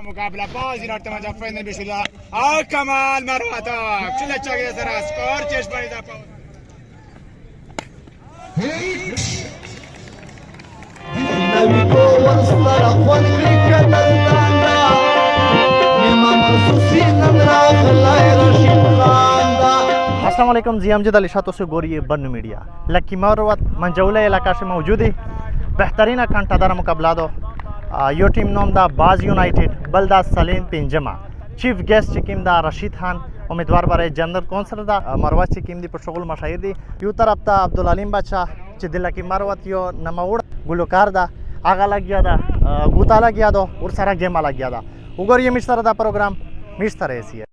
مقابله بازی را تماشا فاینل بشوده او کمال مروتا چله چاگه سر اسکور چشمانی دا پاو अस्सलाम वालेकुम जी अमजद अली शाह से गोरी बन्नू मीडिया लकी मरवत मंजौला इलाका से मौजूद है बेहतरीन कंटादार मुकाबला दो यो टीम नोम दा बाज यूनाइटेड बलदा सलीम पिंजमा चीफ गेस्ट चिकिम दा रशीद खान उम्मीदवार बारे जनरल कौंसल दा मरवत चिकिम दी पशगुल मशाहिर दी यू तरफ ता अब्दुल अलीम बादशाह च दिल की मरवत यो नमाउड़ गुलकार दा आगा लग गया दा गुता लग गया दो और सारा गेम लग गया दा उगर ये मिस्टर दा प्रोग्राम मिस्टर ऐसी है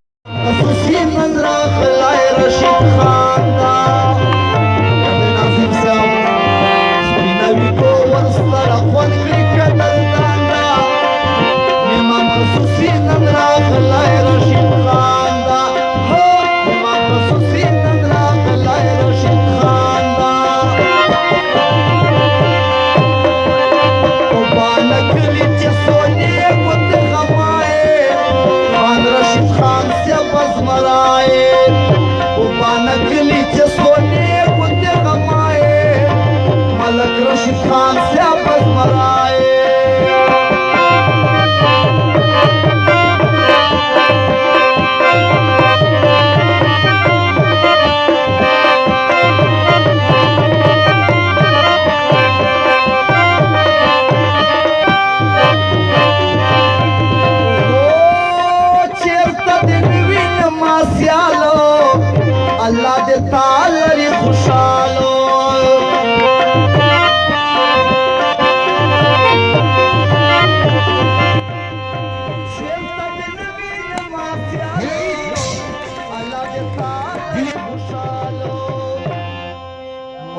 अल्लाह दे तालरी खुशालो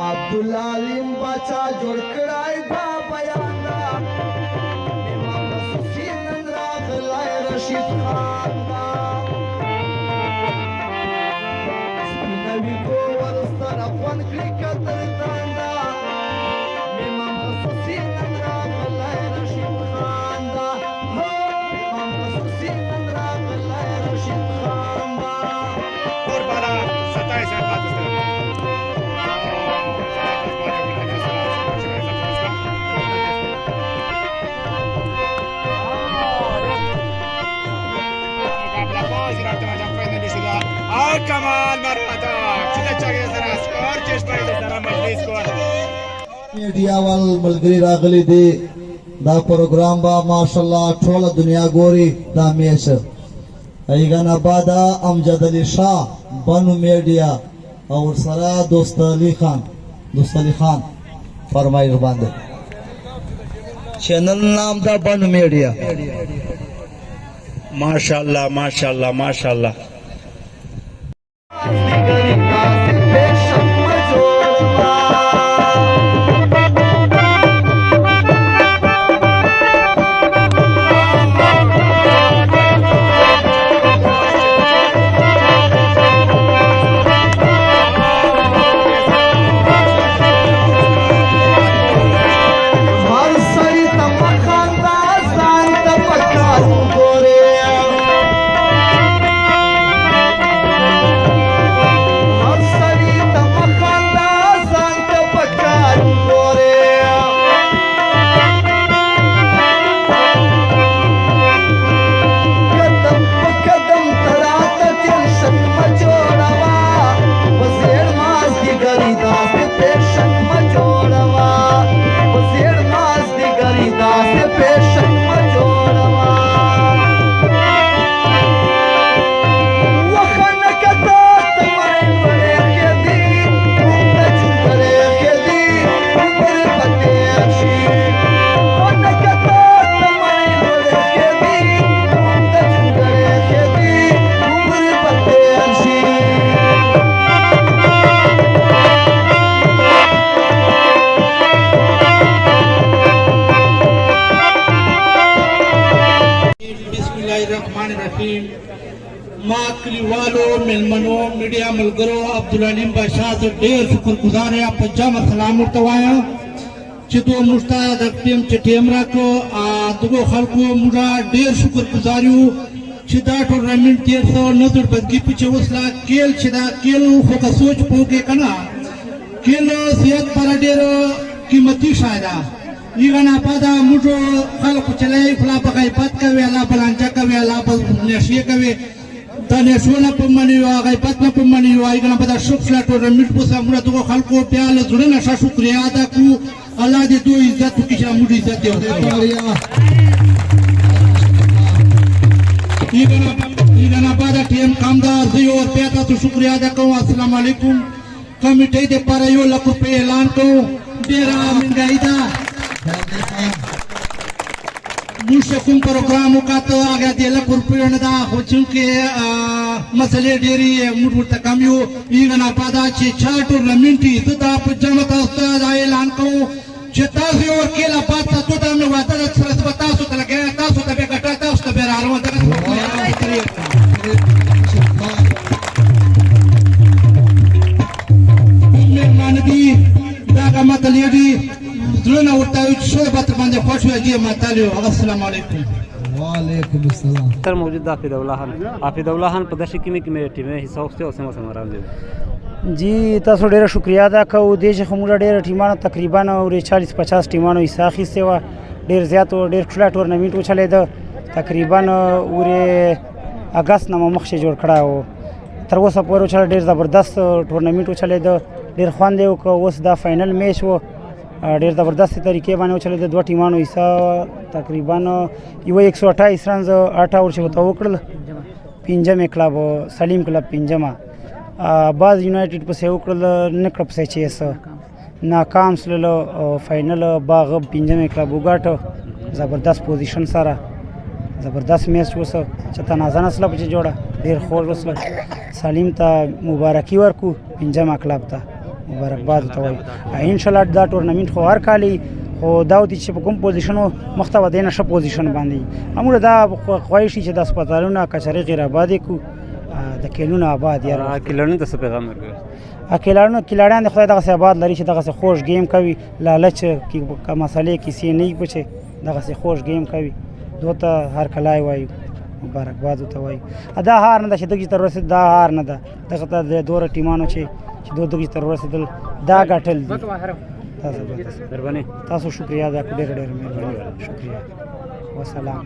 अब्दुल अलीम बचा जोड़ कड़ाई दा बयाना इमाम हुसैन नंदरा खलाए रशीद खान दा नबी को वरस्तर अपन क्रिकेट दरदांदा इमाम हुसैन नंदरा खलाए रशीद खान दा हो इमाम हुसैन नंदरा खलाए रशीद खान दा और बाला 27 पाकिस्तान कमाल मरवाता चले चगे जरा स्कोर चेष्टा जरा मजलिस स्कोर मीडिया वाल मलगरी रागली दे दा प्रोग्राम बा माशाल्लाह ठोला दुनिया गोरी दा मेश अईगाना बादा अमजद अली शाह बनु मीडिया और सरा दोस्त अली खान फरमाइश बांधे चैनल नाम दा बनु मीडिया माशाल्लाह माशाल्लाह माशाल्लाह मेलमनो मीडिया मलगरो अब्दुल अलीम बादशाह से ढेर शुक्रगुजार है आप जमा सलाम उठवाया چې دوه مشتا د ټیم چې ټیم راکړو دغو خلکو موږ ډېر شکر گزار یو چې دا ټورنمنټ تېر شو نظر بدګي پچې اوس لا کیل چې دا کیل خو که سوچ پوکې که نه کیل صحت پر ډېر قیمتي شی ده ایغه ناپاده موږ خلکو چلی فلا په غیبت کوي الله بلانجه کوي الله په نشې کوي دا نشو نه په منې یو غیبت نه په منې یو ایغه نه په دا شپ شلا ټورنمنټ په سم موږ دغو خلکو بیا له زړه نه ښه شکریا ادا کړو الله دې دوی عزت وکړي چې موږ عزت یې ایغه ناپاده ټیم کامدار زه یو بیا تاسو شکریا ادا کوم السلام علیکم کمیټې دپاره 1 لک روپۍ اعلان کوو ډېره مهنګایي ده موږ چې کوم پروګرام وکاته هغه 1 لک روپیو نه ده خو چونکې مسلې ډېرې موږ ورته کم یو ایغه ناپاده چې چا ټورنمنټ وي زه دا په جمع تاسو ته دا اعلان کوم چې تاسو یې ورکېله بعد تاسو ته مې واده ده سره به تاسو ته لګیا تاسو ته بیا ګټه تاسو ته بیا راروان دغه مېرمانه دي دغه متل یې دي زړونه ورته وي چې شوی به تر باندې خوښ وي دې متل یو السلام علیکم وعلیکم السلام سر موجود حافظ الله خان حافظ الله خان په دشي کې مې ټیمه حصہ واخیسته او سم راځي جی تاسو ډیره شکریا ادا کوو دې چې موږ ډیره ټیمانو تقریبا 40-50 ټیمانو حصہ اخیسته و ډیر زیات او ډیر ټوله ټورنمنټ وچلېده تقریبا اگست نه مخکې جوړ کړه او تر اوسه پورې چې ډیر زبردست ټورنمنټ وچلېده ډیر خوند یې وکړ اوس دا فائنل میچ و ډیر زبردست طریقې باندې وچلېده دوه ټیمانو حصہ تقریبا یو 128 رنز 8 اور چې وته وکړل پنځم کلب سلیم کلب پنځم باز یونایټډ پسې وکړل نکړه پسې چې ناکام سلو فائنل باغ پنځم کلب وګاټه زبردست پوزیشن سره زبردست میچ وسه چې تنازع سره په جوړه ډیر خور وسله سلیم ته مبارکي ورکو پنځم کلب ته مبارکباد ته وایي ان شاء الله دا ټورنمنټ خو هر کالي خو دا ودی چې په کوم پوزیشن مخته ودی نشه پوزیشن باندې موږ دا خواهش چې د هسپتالونو کچري غیر آباد کو د کلونو آباد یاره کلونو ته څه پیغام ورکوي کلاړان خدای دغه آباد لري چې دغه خوش گیم کوي لالچ کی مسالې کیسې نه پوښي دغه خوش گیم کوي دوته هر کلای وایي مبارکباد ته وایي دا هار نه چې دغه تر رسید دا هار نه ده دغه ته د دوه ټیمانو چې دغه تر رسیدل دا ګټل دي تاسو شکریا دا ډېر مهرباني شکریا والسلام